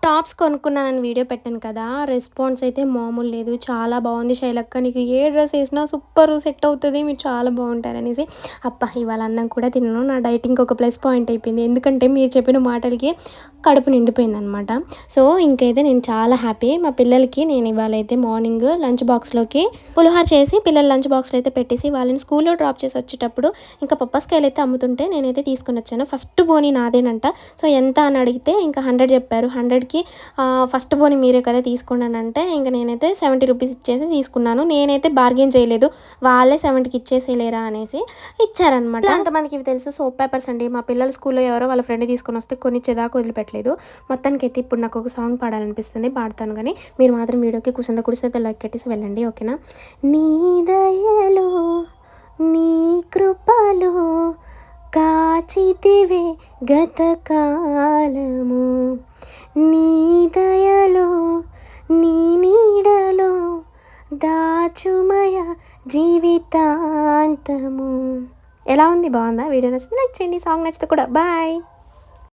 Tops కొనుక్కున్నానని video పెట్టాను కదా! Response అయితే మామూలు లేదు. చాలా బావుంది శైలక్క. నీకు ఏ డ్రెస్ ఏసినా సూపరు సెట్ అవుతది. మీరు చాలా బావుంటారనేసి. అబ్బా! ఇవాళ అన్నం కూడా తినను. నా డైటింగ్‌కి ఒక ప్లస్ పాయింట్ అయిపోయింది. ఎందుకంటే మీరు చెప్పిన మాటలకి కడుపు నిండిపోయిందనమాట. సో, ఇంకైతే నేను చాలా హ్యాపీ. మా పిల్లలకి నేను ఇవాళైతే మార్నింగ్ లంచ్ బాక్స్‌లోకి పులిహోర చేసి పిల్లల లంచ్ బాక్స్‌లో అయితే పెట్టేసి వాళ్ళని స్కూల్‌లో డ్రాప్ చేసి వచ్చేటప్పుడు ఇంకా పప్పస్కాయలైతే అమ్ముతుంటే నేనైతే తీసుకొనొచ్చాను. ఫస్ట్ బోనీ నాదేనంట. సో, ఎంత అని అడిగితే ఇంకా 100 చెప్పారు. 100కి ఫస్ట్ బోని మీరే కదా తీసుకోండి అని అంటే ఇంక నేనైతే 70 రూపీస్ ఇచ్చేసి తీసుకున్నాను. నేనైతే బార్గెయిన్ చేయలేదు. వాళ్ళే 70కి ఇచ్చేసేయలేరా అనేసి ఇచ్చారనమాట. అంతమందికి ఇవి తెలుసు సోప్ పేపర్స్ అండి. మా పిల్లల స్కూల్లో ఎవరో వాళ్ళ ఫ్రెండ్ తీసుకొని వస్తే కొనిచ్చేదాకా వదిలిపెట్టలేదు. మొత్తానికైతే ఇప్పుడు నాకు ఒక సాంగ్ పాడాలనిపిస్తుంది. పాడతాను గానీ మీరు మాత్రం వీడియోకి కుసంత కుడిసైతే లైక్ కట్టేసి వెళ్ళండి. ఓకేనా? నీ దయలో నీ కృపలో కాచితివే గతకాలము నీ దయలో నీ నీడలో దాచుమయ జీవితాంతము. ఎలా ఉంది? బాగుందా? వీడియో నచ్చితే లైక్ చేయండి. సాంగ్ నచ్చితే కూడా బాయ్.